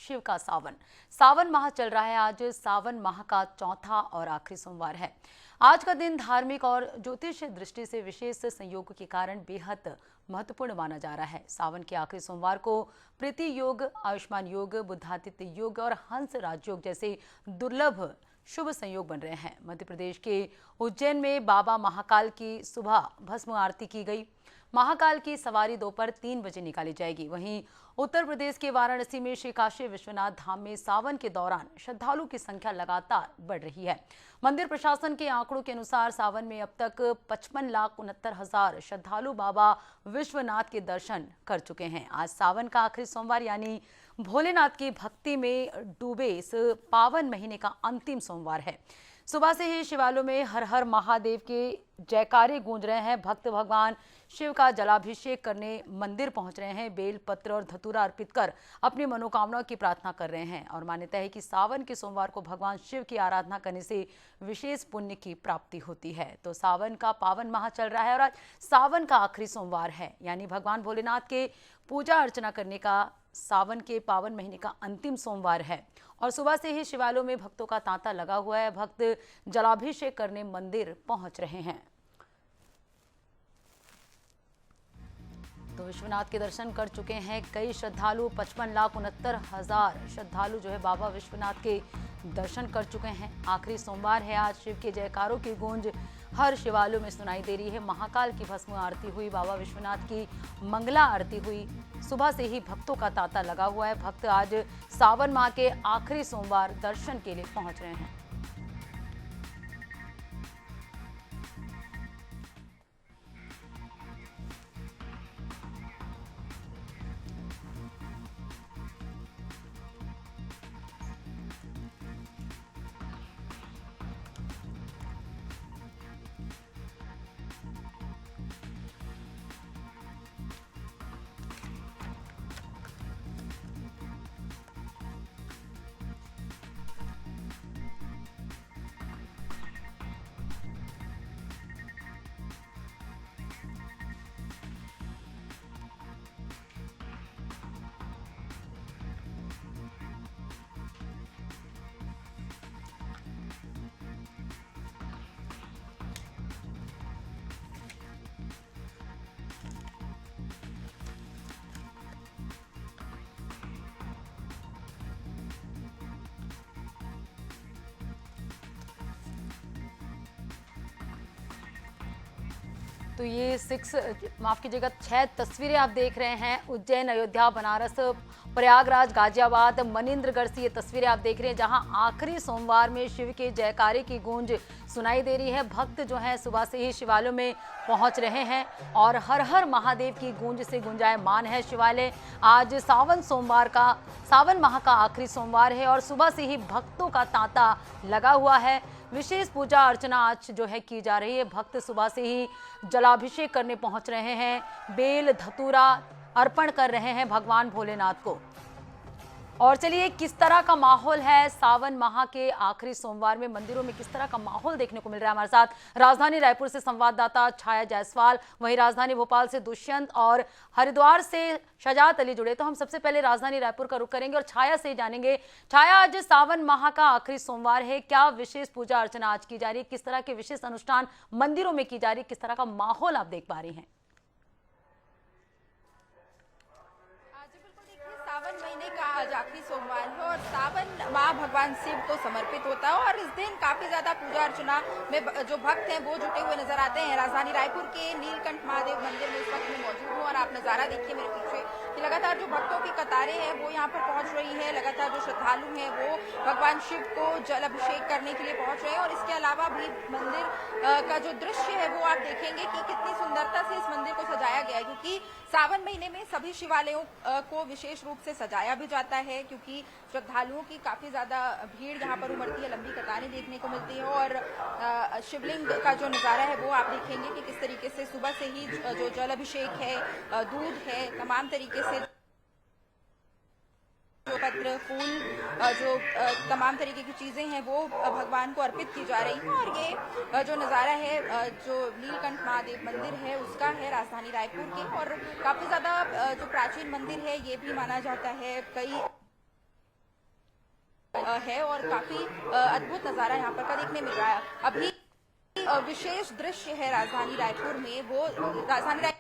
शिव का सावन। सावन माह चल रहा है। आज सावन माह का चौथा और आखिरी सोमवार है। आज का दिन धार्मिक और ज्योतिष दृष्टि से विशेष संयोग के कारण बेहद महत्वपूर्ण माना जा रहा है। सावन के आखिरी सोमवार को प्रीति योग, आयुष्मान योग, बुद्धादित्य योग और हंस राजयोग जैसे दुर्लभ शुभ संयोग बन रहे हैं। मध्य प्रदेश के उज्जैन में बाबा महाकाल की सुबह भस्म आरती की गई। महाकाल की सवारी दोपहर 3 बजे निकाली जाएगी। वहीं उत्तर प्रदेश के वाराणसी में श्री काशी विश्वनाथ धाम में सावन के दौरान श्रद्धालुओं की संख्या लगातार बढ़ रही है। मंदिर प्रशासन के आंकड़ों के अनुसार सावन में अब तक 55,69,000 श्रद्धालु बाबा विश्वनाथ के दर्शन कर चुके हैं। आज सावन का आखिरी सोमवार यानी भोलेनाथ की भक्ति में डूबे इस पावन महीने का अंतिम सोमवार है। सुबह से ही शिवालयों में हर हर महादेव के जयकारे गूंज रहे हैं। भक्त भगवान शिव का जलाभिषेक करने मंदिर पहुंच रहे हैं। बेल पत्र और धतूरा अर्पित कर अपनी मनोकामनाओं की प्रार्थना कर रहे हैं। और मान्यता है कि सावन के सोमवार को भगवान शिव की आराधना करने से विशेष पुण्य की प्राप्ति होती है। तो सावन का पावन माह चल रहा है और आज सावन का आखिरी सोमवार है, यानी भगवान भोलेनाथ के पूजा अर्चना करने का सावन के पावन महीने का अंतिम सोमवार है। और सुबह से ही शिवालयों में भक्तों का तांता लगा हुआ है। भक्त जलाभिषेक करने मंदिर पहुंच रहे हैं। तो विश्वनाथ के दर्शन कर चुके हैं कई श्रद्धालु। 55,69,000 श्रद्धालु जो है बाबा विश्वनाथ के दर्शन कर चुके हैं। आखिरी सोमवार है आज। शिव के जयकारों की गूंज हर शिवालयों में सुनाई दे रही है। महाकाल की भस्म आरती हुई, बाबा विश्वनाथ की मंगला आरती हुई। सुबह से ही भक्तों का तांता लगा हुआ है। भक्त आज सावन माह के आखिरी सोमवार दर्शन के लिए पहुंच रहे हैं। तो ये 6 तस्वीरें आप देख रहे हैं। उज्जैन, अयोध्या, बनारस, प्रयागराज, गाजियाबाद, मनिंद्रगढ़ से ये तस्वीरें आप देख रहे हैं, जहां आखिरी सोमवार में शिव के जयकारे की गूंज सुनाई दे रही है। भक्त जो हैं सुबह से ही शिवालयों में पहुंच रहे हैं और हर हर महादेव की गूंज से गुंजायमान है शिवालय। आज सावन माह का आखिरी सोमवार है और सुबह से ही भक्तों का तांता लगा हुआ है। विशेष पूजा अर्चना आज जो है की जा रही है। भक्त सुबह से ही जलाभिषेक करने पहुंच रहे हैं। बेल धतूरा अर्पण कर रहे हैं भगवान भोलेनाथ को। और चलिए, किस तरह का माहौल है सावन माह के आखिरी सोमवार में मंदिरों में, किस तरह का माहौल देखने को मिल रहा है। हमारे साथ राजधानी रायपुर से संवाददाता छाया जायसवाल, वहीं राजधानी भोपाल से दुष्यंत और हरिद्वार से शजात अली जुड़े। तो हम सबसे पहले राजधानी रायपुर का रुख करेंगे और छाया से जानेंगे। छाया, आज सावन माह का आखिरी सोमवार है, क्या विशेष पूजा अर्चना आज की जा रही है, किस तरह के विशेष अनुष्ठान मंदिरों में की जा रही है, किस तरह का माहौल आप देख पा रही हैं? सावन महीने का आज आखिरी सोमवार है और सावन माह भगवान शिव को समर्पित होता है और इस दिन काफी ज्यादा पूजा अर्चना में जो भक्त हैं वो जुटे हुए नजर आते हैं। राजधानी रायपुर के नीलकंठ महादेव मंदिर में इस वक्त मैं मौजूद हूँ और आप नजारा देखिए मेरे पीछे कि लगातार जो भक्तों की कतारें हैं वो यहाँ पर पहुंच रही है। लगातार जो श्रद्धालु हैं वो भगवान शिव को जल अभिषेक करने के लिए पहुंच रहे हैं और इसके अलावा भी मंदिर का जो दृश्य है वो आप देखेंगे कि कितनी सुंदरता से इस मंदिर को सजाया गया है, क्योंकि सावन महीने में सभी शिवालयों को विशेष रूप से सजाया भी जाता है, क्योंकि श्रद्धालुओं की काफी ज्यादा भीड़ यहाँ पर उमड़ती है, लंबी कतारें देखने को मिलती है। और शिवलिंग का जो नजारा है वो आप देखेंगे कि किस तरीके से सुबह से ही जो जल अभिषेक है, दूध है, तमाम तरीके से जो पत्र, फूल, जो तमाम तरीके की चीजें हैं वो भगवान को अर्पित की जा रही हैं। और ये जो नज़ारा है जो नीलकंठ महादेव मंदिर है उसका है राजधानी रायपुर के, और काफी ज्यादा जो प्राचीन मंदिर है ये भी माना जाता है। कई है और काफी अद्भुत नजारा यहाँ पर का देखने मिल रहा है। अभी विशेष दृश्य है राजधानी रायपुर में, वो राजधानी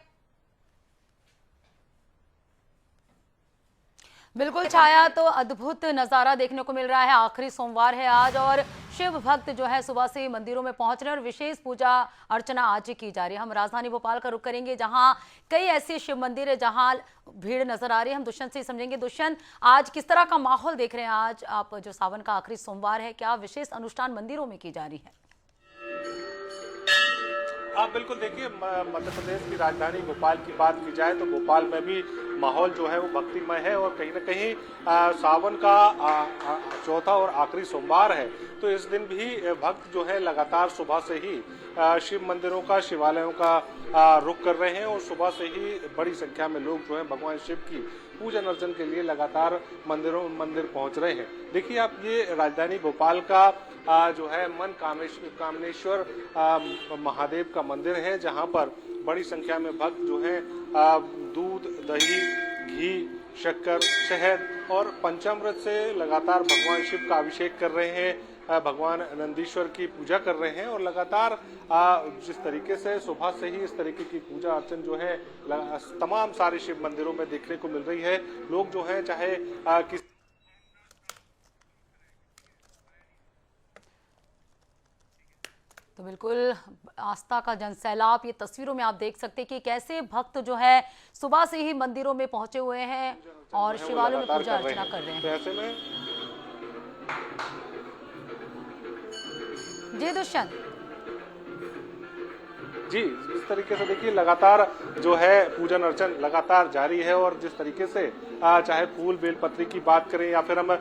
बिल्कुल छाया, तो अद्भुत नज़ारा देखने को मिल रहा है। आखिरी सोमवार है आज और शिव भक्त जो है सुबह से ही मंदिरों में पहुंच रहे हैं और विशेष पूजा अर्चना आज ही की जा रही है। हम राजधानी भोपाल का रुख करेंगे जहां कई ऐसे शिव मंदिर है जहां भीड़ नजर आ रही है। हम दुष्यंत से ही समझेंगे। दुष्यंत, आज किस तरह का माहौल देख रहे हैं? आज आप जो सावन का आखिरी सोमवार है, क्या विशेष अनुष्ठान मंदिरों में की जा रही है? आप बिल्कुल देखिए, मध्य प्रदेश की राजधानी भोपाल की बात की जाए तो भोपाल में भी माहौल जो है वो भक्तिमय है और कहीं ना कहीं सावन का चौथा और आखिरी सोमवार है, तो इस दिन भी भक्त जो है लगातार सुबह से ही शिव मंदिरों का, शिवालयों का रुख कर रहे हैं और सुबह से ही बड़ी संख्या में लोग जो है भगवान शिव की पूजन अर्चन के लिए लगातार मंदिर पहुंच रहे हैं। देखिए आप, ये राजधानी भोपाल का जो है मन कामनेश्वर महादेव का मंदिर है, जहां पर बड़ी संख्या में भक्त जो है दूध, दही, घी, शक्कर, शहद और पंचामृत से लगातार भगवान शिव का अभिषेक कर रहे हैं, भगवान नंदीश्वर की पूजा कर रहे हैं और लगातार जिस तरीके से सुबह से ही इस तरीके की पूजा अर्चन जो है तमाम सारे शिव मंदिरों में देखने को मिल रही है। लोग जो है चाहे किस तो बिल्कुल आस्था का जनसैलाब, ये तस्वीरों में आप देख सकते हैं कि कैसे भक्त जो है सुबह से ही मंदिरों में पहुंचे हुए हैं और शिवालयों में पूजा अर्चना कर रहे हैं। तो ऐसे में जी दुष्यंत जी, इस तरीके से देखिए लगातार जो है पूजन अर्चन लगातार जारी है और जिस तरीके से चाहे फूल बेलपत्री की बात करें या फिर हम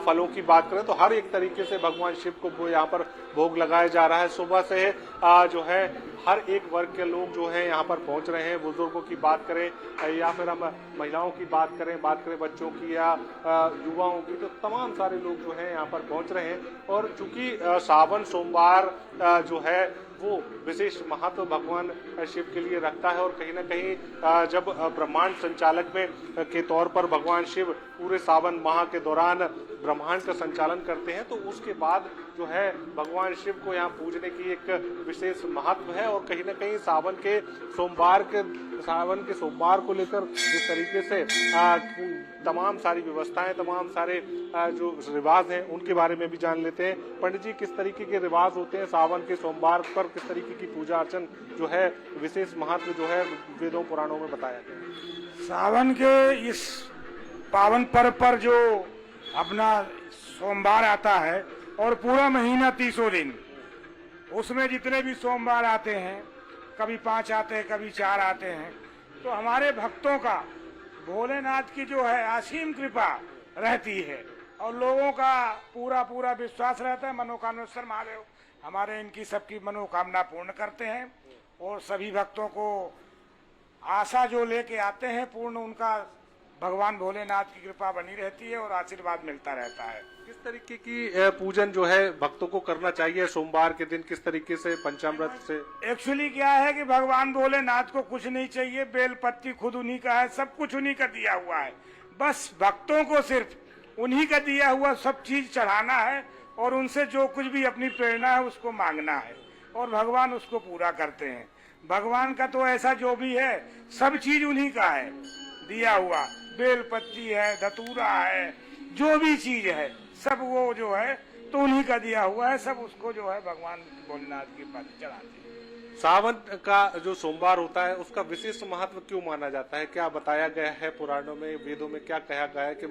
फलों की बात करें तो हर एक तरीके से भगवान शिव को यहाँ पर भोग लगाया जा रहा है। सुबह से जो है हर एक वर्ग के लोग जो है यहाँ पर पहुंच रहे हैं। बुजुर्गों की बात करें या फिर हम महिलाओं की बात करें बच्चों की या युवाओं की, तो तमाम सारे लोग जो है यहाँ पर पहुंच रहे हैं। और चूंकि सावन सोमवार जो है वो विशेष महत्व भगवान शिव के लिए रखता है और कहीं ना कहीं जब ब्रह्मांड संचालक में के तौर पर भगवान शिव पूरे सावन माह के दौरान ब्रह्मांड का संचालन करते हैं, तो उसके बाद जो है भगवान शिव को यहाँ पूजने की एक विशेष महत्व है। और कहीं ना कहीं सावन के सोमवार को लेकर जिस तरीके से तमाम सारी व्यवस्थाएं, तमाम सारे जो रिवाज हैं उनके बारे में भी जान लेते हैं। पंडित जी, किस तरीके के रिवाज होते हैं सावन के सोमवार पर? किस तरीके की पूजा अर्चन जो है विशेष महत्व जो है वेदों पुराणों में बताया गया? सावन के इस पावन पर्व पर जो अपना सोमवार आता है और पूरा महीना 30 दिन, उसमें जितने भी सोमवार आते हैं, कभी 5 आते हैं, कभी 4 आते हैं, तो हमारे भक्तों का भोलेनाथ की जो है असीम कृपा रहती है और लोगों का पूरा विश्वास रहता है। मनोकामनेश्वर महादेव हमारे इनकी सबकी मनोकामना पूर्ण करते हैं और सभी भक्तों को आशा जो लेके आते हैं पूर्ण, उनका भगवान भोलेनाथ की कृपा बनी रहती है और आशीर्वाद मिलता रहता है। किस तरीके की पूजन जो है भक्तों को करना चाहिए सोमवार के दिन? किस तरीके से पंचामृत से? एक्चुअली क्या है कि भगवान भोलेनाथ को कुछ नहीं चाहिए, बेलपत्ती खुद उन्हीं का है, सब कुछ उन्हीं का दिया हुआ है। बस भक्तों को सिर्फ उन्हीं का दिया हुआ सब चीज चढ़ाना है और उनसे जो कुछ भी अपनी प्रेरणा है उसको मांगना है और भगवान उसको पूरा करते हैं। भगवान का तो ऐसा जो भी है सब चीज उन्हीं का है दिया हुआ, बेलपत्ती है, धतूरा है, जो भी चीज है सब वो जो है तो उन्हीं का दिया हुआ है, सब उसको जो है भगवान भोलेनाथ के पास चढ़ाते हैं। सावन का जो सोमवार होता है उसका विशेष महत्व क्यों माना जाता है? क्या बताया गया है पुराणों में, वेदों में क्या कहा गया है कि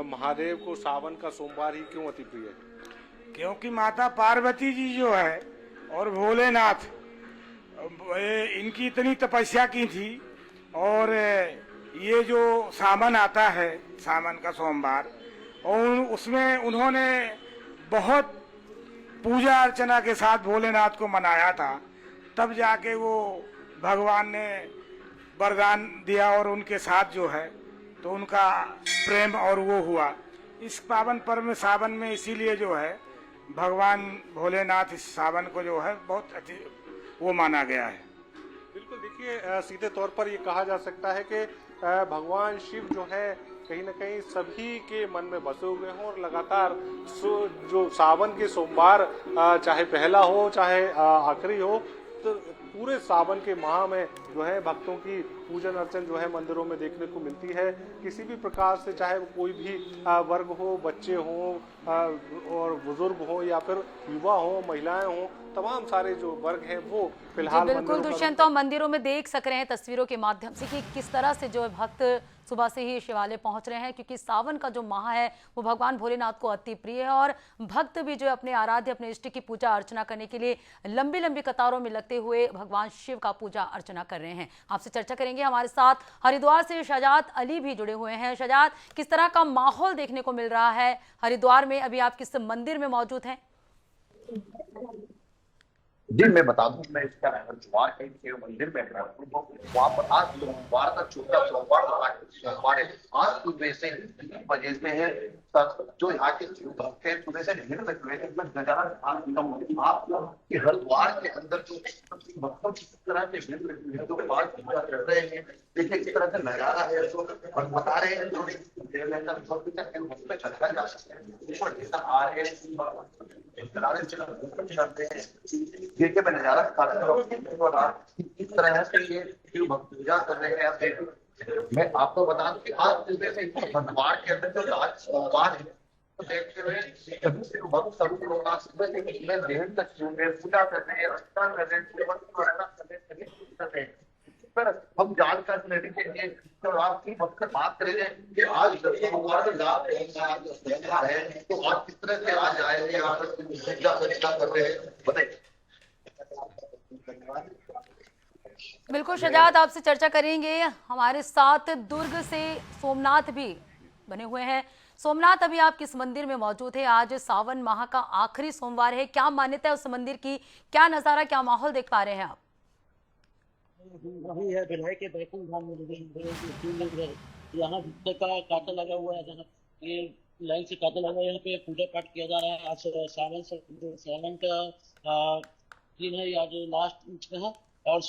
महादेव को सावन का सोमवार ही क्यों अति प्रिय है? क्योंकि माता पार्वती जी जो है और भोलेनाथ इनकी इतनी तपस्या की थी और ये जो सावन आता है, सावन का सोमवार, और उसमें उन्होंने बहुत पूजा अर्चना के साथ भोलेनाथ को मनाया था, तब जाके वो भगवान ने वरदान दिया और उनके साथ जो है तो उनका प्रेम और वो हुआ। इस पावन पर्व में सावन में इसीलिए जो है भगवान भोलेनाथ इस सावन को जो है बहुत वो माना गया है। बिल्कुल, देखिए सीधे तौर पर ये कहा जा सकता है कि भगवान शिव जो है कहीं ना कहीं सभी के मन में बसे हुए हों और लगातार जो सावन के सोमवार चाहे पहला हो चाहे आखिरी हो, तो पूरे सावन के माह में जो है भक्तों की पूजन अर्चन जो है मंदिरों में देखने को मिलती है। किसी भी प्रकार से चाहे वो कोई भी वर्ग हो, बच्चे हों और बुजुर्ग हो या फिर युवा हो, महिलाएं हों, तमाम सारे जो वर्ग हैं वो फिलहाल बिल्कुल दुष्यंत, तो हम मंदिरों में देख सक रहे हैं तस्वीरों के माध्यम से कि किस तरह से जो है भक्त सुबह से ही शिवालय पहुंच रहे हैं, क्योंकि सावन का जो माह है वो भगवान भोलेनाथ को अति प्रिय है और भक्त भी जो है अपने आराध्य, अपने इष्ट की पूजा अर्चना करने के लिए लंबी लंबी कतारों में लगते हुए भगवान शिव का पूजा अर्चना कर रहे हैं। आपसे चर्चा करेंगे, हमारे साथ हरिद्वार से शहजाद अली भी जुड़े हुए हैं। शहजाद, किस तरह का माहौल देखने को मिल रहा है हरिद्वार में? अभी आप किस मंदिर में मौजूद हैं? जी, मैं बता दूं, मैं इसका हरिद्वार के मंदिर में वहाँ पर आज सोमवार का छोटा सोमवार है। आज सुबह से 3 बजे से है जो यहाँ के भक्त हैं सुबह से भीड़ लगे हुए हैं। नजारा आप हरिद्वार के अंदर जो भक्तों की तरह से भीड़ लगी हुई है, जो बात कर रहे हैं, देखिए किस तरह का नजारा है, जो बता रहे हैं जो चलता जा सकता है आ रहे देखिए मैं नजारा इस तरह से ये भक्त पूजा कर रहे हैं। मैं आपको बता दूं कि आज सुबह से हरिद्वार के अंदर जो आज सोमवार है तो देखते हुए सभी लोग आज सुबह से देर तक पूजा कर रहे हैं, अर्चना कर रहे हैं। पर हम जानकर लेने के लिए तो आपकी बात करेंगे कि आज सोमवार है तो आज किस तरह से आज आए हैं यहाँ पर पूजा कर रहे हैं, बताइए। बिल्कुल शहजाद, आपसे चर्चा करेंगे। हमारे साथ दुर्ग से सोमनाथ भी बने हुए हैं। सोमनाथ, अभी आप किस मंदिर में मौजूद है? आज सावन माह का आखिरी सोमवार है, क्या मान्यता है उस मंदिर की? क्या नजारा, क्या माहौल देख पा रहे हैं आप? वही है विधायक के बैकुंठ धाम में यहाँ का कांटा लगा हुआ है, जहाँ ये लाइन से कांटा लगा, यहाँ पे पूजा पाठ किया जा रहा है। आज सावन का दिन है, आज लास्ट है और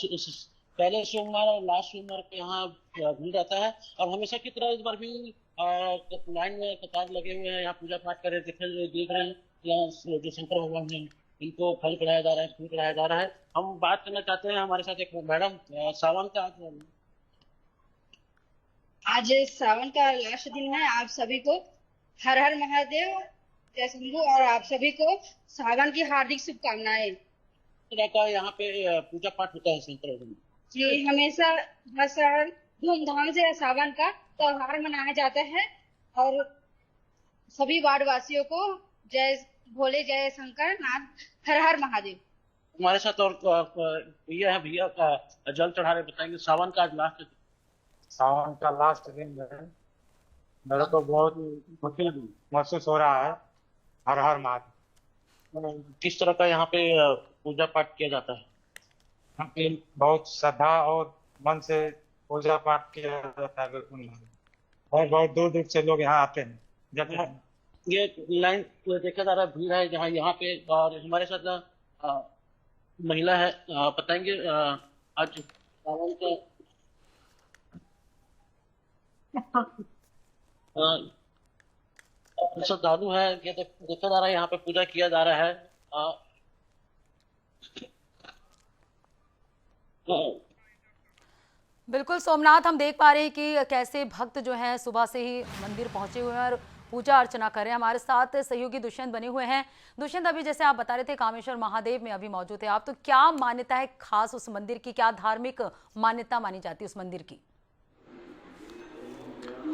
पहले सोमवार और लास्ट सोमवार पे यहाँ भीड़ रहता है और हमेशा की तरह इस बार भी लाइन में कतार लगे हुए हैं, यहाँ पूजा पाठ कर देख रहे हैं। यहाँ जो शंकर भगवान है इनको फल चढ़ाया जा रहा है, फूल चढ़ाया जा रहा है। हम बात करना चाहते हैं, हमारे साथ एक मैडम, सावन का आज सावन का लास्ट दिन है। आप सभी को हर हर महादेव, जय शंभू, और आप सभी को सावन की हार्दिक शुभकामनाएं। का यहाँ पे पूजा पाठ होता है शंकर भगवान जी, हमेशा हर साल धूमधाम से सावन का त्योहार मनाया जाता है और सभी वार्ड वासियों को जय भोले, जय शंकर नाथ, हर हर महादेव। हमारे साथ और भैया है, भैया का जल चढ़ा रहे, बताएंगे सावन का आज लास्ट। सावन का लास्ट दिन है, मेरे को बहुत मुश्किल महसूस हो रहा है। हर हर महादेव। किस तरह का यहाँ पे पूजा पाठ किया जाता है? यहाँ पे बहुत श्रद्धा और मन से पूजा पाठ किया जाता है, बिल्कुल। और बहुत दूर दूर से लोग यहाँ आते हैं। जब ये लाइन देखा जा रहा है, भीड़ है जहाँ यहाँ पे। और हमारे साथ महिला है, बताएंगे आज सावन का श्रद्धालु है, ये देखा जा रहा है, यहाँ पे पूजा किया जा रहा है। बिल्कुल सोमनाथ, हम देख पा रहे हैं कि कैसे भक्त जो हैं सुबह से ही मंदिर पहुंचे हुए हैं और पूजा अर्चना कर रहे हैं। हमारे साथ सहयोगी दुष्यंत बने हुए हैं। दुष्यंत, अभी जैसे आप बता रहे थे कामेश्वर महादेव में अभी मौजूद है आप, तो क्या मान्यता है खास उस मंदिर की? क्या धार्मिक मान्यता मानी जाती है उस मंदिर की?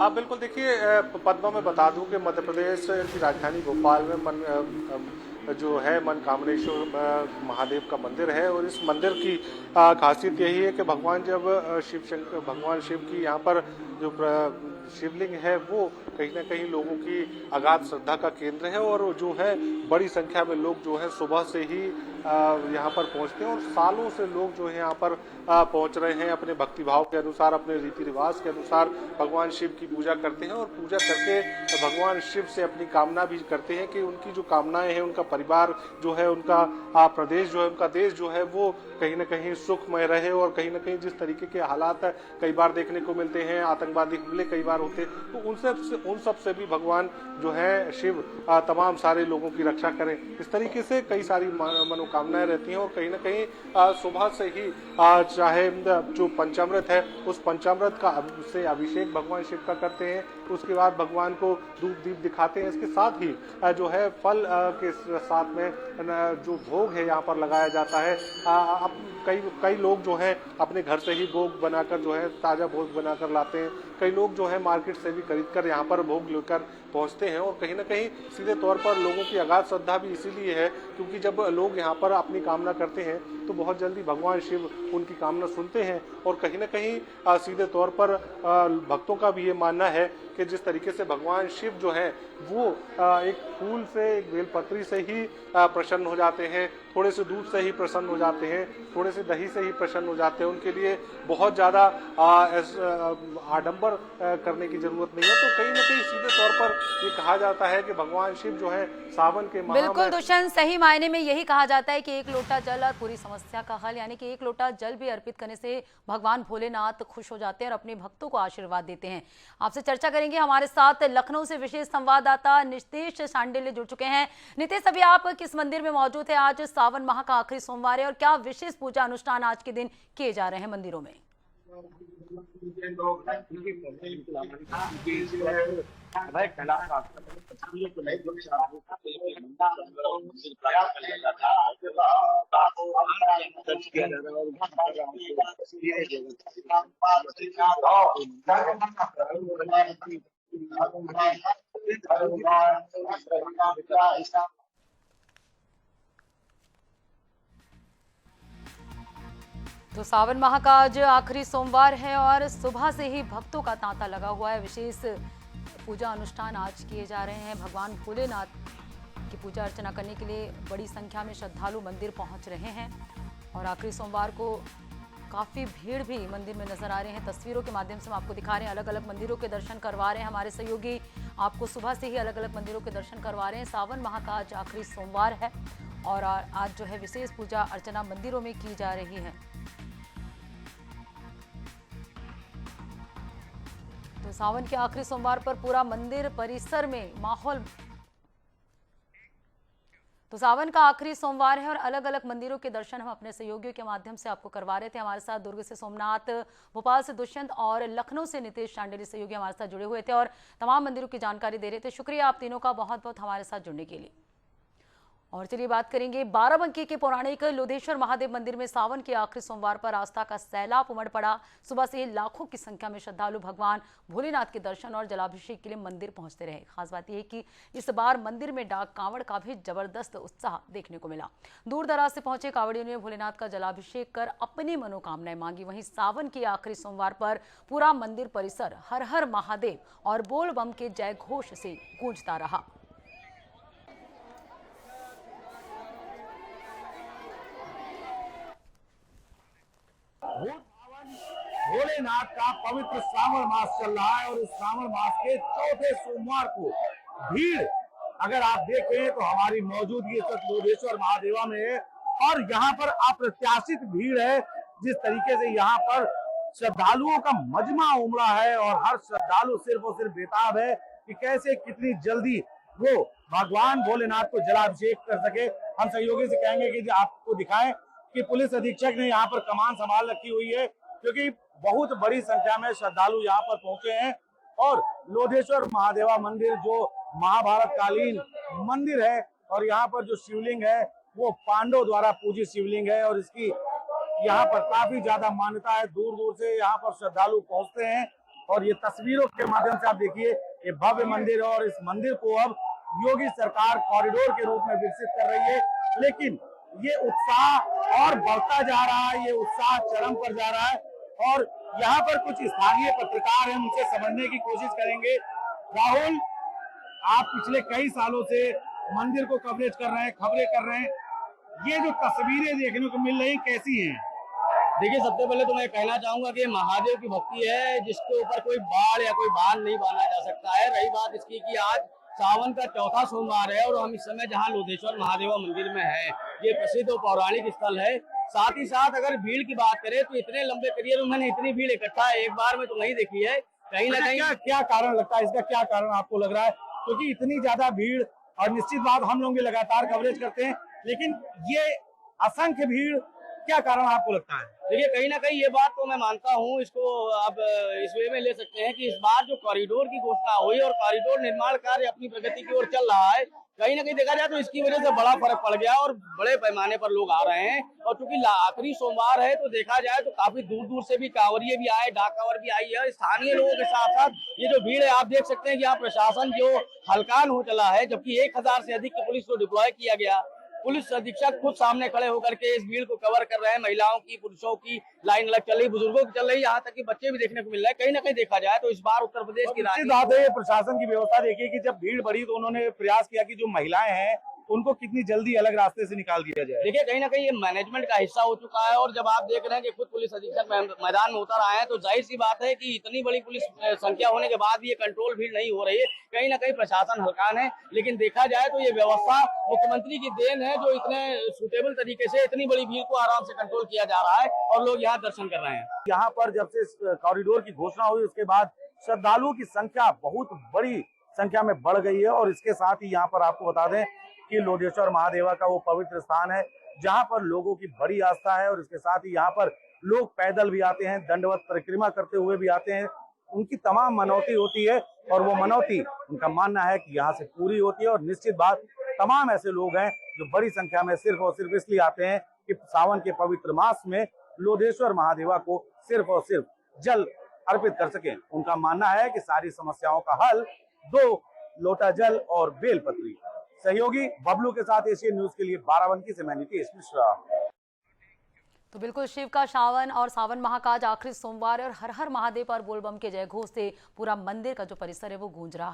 आप बिल्कुल देखिए पद्मा, में बता दूं कि मध्य प्रदेश की राजधानी भोपाल में जो है मनकामनेश्वर महादेव का मंदिर है और इस मंदिर की खासियत यही है कि भगवान शिव की यहाँ पर जो शिवलिंग है वो कहीं ना कहीं लोगों की अगाध श्रद्धा का केंद्र है और जो है बड़ी संख्या में लोग जो है सुबह से ही यहाँ पर पहुँचते हैं और सालों से लोग जो है यहाँ पर पहुँच रहे हैं। अपने भक्तिभाव के अनुसार, अपने रीति रिवाज के अनुसार भगवान शिव की पूजा करते हैं और पूजा करके भगवान शिव से अपनी कामना भी करते हैं कि उनकी जो कामनाएं हैं, उनका परिवार जो है, उनका प्रदेश जो है, उनका देश जो है वो कहीं ना कहीं सुखमय रहे। और कहीं ना कहीं जिस तरीके के हालात कई बार देखने को मिलते हैं, आतंकवादी हमले कई बार होते हैं, तो उन सब से भी भगवान जो है शिव तमाम सारे लोगों की रक्षा करें। इस तरीके से कई सारी मनोकामनाएं रहती हैं और कहीं ना कहीं सुबह से ही चाहे जो पंचामृत है उस पंचामृत का से अभिषेक भगवान शिव का करते हैं, उसके बाद भगवान को धूप दीप दिखाते हैं। इसके साथ ही जो है फल के साथ में जो भोग है यहाँ पर लगाया जाता है। अब कई लोग जो है अपने घर से ही भोग बनाकर जो है ताज़ा भोग बनाकर लाते हैं। कई लोग जो है मार्केट से भी खरीद कर यहाँ पर भोग लेकर पहुँचते हैं और कहीं ना कहीं सीधे तौर पर लोगों की अगाध श्रद्धा भी इसीलिए है क्योंकि जब लोग यहाँ पर अपनी कामना करते हैं तो बहुत जल्दी भगवान शिव उनकी कामना सुनते हैं। और कहीं ना कहीं सीधे तौर पर भक्तों का भी ये मानना है कि जिस तरीके से भगवान शिव जो है वो एक फूल से, एक बेलपत्री से ही प्रसन्न हो जाते हैं, थोड़े से दूध से ही प्रसन्न हो जाते हैं, थोड़े से दही से ही प्रसन्न हो जाते हैं। उनके लिए बहुत ज़्यादा आडंबर करने की जरूरत नहीं है। तो कहीं ना कहीं सीधे तौर पर ये कहा जाता है कि भगवान शिव जो है सावन के माह में, बिल्कुल दुष्यंत, सही मायने में यही कहा जाता है कि एक लोटा जल और पूरी समस्या का हल, यानी कि एक लोटा जल भी अर्पित करने से भगवान भोलेनाथ खुश हो जाते हैं और अपने भक्तों को आशीर्वाद देते हैं। आपसे चर्चा करेंगे, हमारे साथ लखनऊ से विशेष संवाददाता नितेश शांडिल्य जुड़ चुके हैं। नितेश, अभी आप किस मंदिर में मौजूद है? आज सावन माह का आखिरी सोमवार है और क्या विशेष पूजा अनुष्ठान आज के दिन किए जा रहे हैं मंदिरों में? तो सावन माह का आज आखिरी सोमवार है और सुबह से ही भक्तों का तांता लगा हुआ है। विशेष पूजा अनुष्ठान आज किए जा रहे हैं। भगवान भोलेनाथ की पूजा अर्चना करने के लिए बड़ी संख्या में श्रद्धालु मंदिर पहुंच रहे हैं और आखिरी सोमवार को काफ़ी भीड़ भी मंदिर में नजर आ रहे हैं। तस्वीरों के माध्यम से हम आपको दिखा रहे हैं, अलग अलग मंदिरों के दर्शन करवा रहे हैं हमारे सहयोगी। आपको सुबह से ही अलग अलग मंदिरों के दर्शन करवा रहे हैं। सावन माह का आज आखिरी सोमवार है और आज जो है विशेष पूजा अर्चना मंदिरों में की जा रही है। तो सावन के आखिरी सोमवार पर पूरा मंदिर परिसर में माहौल, तो सावन का आखिरी सोमवार है और अलग अलग मंदिरों के दर्शन हम अपने सहयोगियों के माध्यम से आपको करवा रहे थे। हमारे साथ दुर्ग से सोमनाथ, भोपाल से दुष्यंत और लखनऊ से नितेश शांडिल्य सहयोगी हमारे साथ जुड़े हुए थे और तमाम मंदिरों की जानकारी दे रहे थे। शुक्रिया आप तीनों का बहुत बहुत हमारे साथ जुड़ने के लिए। और चलिए बात करेंगे बाराबंकी के पौराणिक लोधेश्वर महादेव मंदिर में सावन के आखिरी सोमवार पर आस्था का सैलाब उमड़ पड़ा। सुबह से ही लाखों की संख्या में श्रद्धालु भगवान भोलेनाथ के दर्शन और जलाभिषेक के लिए मंदिर पहुंचते रहे। खास बात यह है कि इस बार मंदिर में डाक कांवड़ का भी जबरदस्त उत्साह देखने को मिला। दूर दराज से पहुंचे कांवड़ियों ने भोलेनाथ का जलाभिषेक कर अपनी मनोकामनाएं मांगी। वहीं सावन के आखिरी सोमवार पर पूरा मंदिर परिसर हर हर महादेव और बोल बम के जय घोष से गूंजता रहा। भोलेनाथ का पवित्र श्रावण मास चल रहा है और इस श्रावण मास के चौथे सोमवार को भीड़ अगर आप देखें तो हमारी मौजूदगी लोधेश्वर महादेवा में है और यहाँ पर अप्रत्याशित भीड़ है। जिस तरीके से यहाँ पर श्रद्धालुओं का मजमा उमड़ा है और हर श्रद्धालु सिर्फ और सिर्फ बेताब है कि कैसे कितनी जल्दी वो भगवान भोलेनाथ को जलाभिषेक कर सके। हम सहयोगी से कहेंगे कि आपको दिखाएं कि पुलिस अधीक्षक ने यहाँ पर कमान संभाल रखी हुई है क्योंकि बहुत बड़ी संख्या में श्रद्धालु यहाँ पर पहुंचे हैं और लोधेश्वर महादेवा मंदिर जो महाभारत कालीन मंदिर है और यहाँ पर जो शिवलिंग है वो पांडवों द्वारा पूजित शिवलिंग है और इसकी यहाँ पर काफी ज्यादा मान्यता है। दूर दूर से यहाँ पर श्रद्धालु पहुंचते हैं और ये तस्वीरों के माध्यम से आप देखिए ये भव्य मंदिर और इस मंदिर को अब योगी सरकार कॉरिडोर के रूप में विकसित कर रही है। लेकिन ये उत्साह और बढ़ता जा रहा है, ये उत्साह चरम पर जा रहा है और यहाँ पर कुछ स्थानीय पत्रकार हैं, उनसे समझने की कोशिश करेंगे राहुल, आप पिछले कई सालों से मंदिर को कवरेज कर रहे हैं, खबरें कर रहे हैं, ये जो तस्वीरें देखने को मिल रही कैसी हैं? देखिए, सबसे पहले तो मैं कहना चाहूंगा कि महादेव की भक्ति है जिसके ऊपर कोई बाढ़ या कोई बांध नहीं बांधा जा सकता है। रही बात इसकी कि आज सावन का चौथा सोमवार है और हम इस समय जहां लोधेश्वर महादेवा मंदिर में है, ये प्रसिद्ध और पौराणिक स्थल है। साथ ही साथ अगर भीड़ की बात करें तो इतने लंबे करियर में मैंने इतनी भीड़ इकट्ठा एक बार में तो नहीं देखी है। कहीं ना कहीं क्या कारण लगता है, इसका क्या कारण आपको लग रहा है? क्योंकि इतनी ज्यादा भीड़, और निश्चित बात हम लोग भी लगातार कवरेज करते हैं, लेकिन ये असंख्य भीड़, क्या कारण आपको लगता है? देखिए, कहीं ना कहीं ये बात तो मैं मानता हूँ, इसको आप इस वे में ले सकते हैं कि इस बार जो कॉरिडोर की घोषणा हुई और कॉरिडोर निर्माण कार्य अपनी प्रगति की ओर चल रहा है, कहीं ना कहीं देखा जाए तो इसकी वजह से बड़ा फर्क पड़ गया और बड़े पैमाने पर लोग आ रहे हैं। और चूंकि आखिरी सोमवार है तो देखा जाए तो काफी दूर दूर से भी कांवरिये भी आए, डाक कांवर भी आई है। स्थानीय लोगों के साथ साथ ये जो भीड़ है, आप देख सकते हैं कि यहाँ प्रशासन जो हलकान हो चला है, जबकि 1000 से अधिक की पुलिस को डिप्लॉय किया गया। पुलिस अधीक्षक खुद सामने खड़े होकर के इस भीड़ को कवर कर रहे हैं। महिलाओं की, पुरुषों की लाइन अलग चल रही, बुजुर्गों की चल रही, यहाँ तक कि बच्चे भी देखने को मिल रहे हैं। कहीं ना कहीं देखा जाए तो इस बार उत्तर प्रदेश की बात है, प्रशासन की व्यवस्था देखिए कि जब भीड़ बढ़ी तो उन्होंने प्रयास किया कि जो महिलाएं हैं उनको कितनी जल्दी अलग रास्ते से निकाल दिया जाए। देखिए, कहीं ना कहीं ये मैनेजमेंट का हिस्सा हो चुका है और जब आप देख रहे हैं कि खुद पुलिस अधीक्षक मैदान में उतर आए हैं तो जाहिर सी बात है कि इतनी बड़ी पुलिस संख्या होने के बाद भी ये कंट्रोल भीड़ नहीं हो रही है। कहीं ना कहीं प्रशासन हल्कान है, लेकिन देखा जाए तो ये व्यवस्था मुख्यमंत्री की देन है जो इतने सुटेबल तरीके से इतनी बड़ी भीड़ को आराम से कंट्रोल किया जा रहा है और लोग यहाँ दर्शन कर रहे हैं। यहाँ पर जब से कॉरिडोर की घोषणा हुई उसके बाद श्रद्धालुओं की संख्या बहुत बड़ी संख्या में बढ़ गई है। और इसके साथ ही यहाँ पर आपको बता दें कि लोधेश्वर महादेवा का वो पवित्र स्थान है जहाँ पर लोगों की बड़ी आस्था है। और इसके साथ ही यहाँ पर लोग पैदल भी आते हैं, दंडवत परिक्रमा करते हुए भी आते हैं। उनकी तमाम मनौती होती है और वो मनौती उनका मानना है कि यहाँ से पूरी होती है। और निश्चित बात, तमाम ऐसे लोग हैं जो बड़ी संख्या में सिर्फ और सिर्फ इसलिए आते हैं कि सावन के पवित्र मास में लोधेश्वर महादेवा को सिर्फ और सिर्फ जल अर्पित कर सकें। उनका मानना है कि सारी समस्याओं का हल 2 लोटा जल और बेलपत्री। सहयोगी बबलू के साथ एशियन न्यूज के लिए बाराबंकी से मैं नीतीश मिश्रा। तो बिल्कुल, शिव का सावन और सावन माह का आज आखिरी सोमवार है और हर हर महादेव और बोलबम के जयघोष से पूरा मंदिर का जो परिसर है वो गूंज रहा है।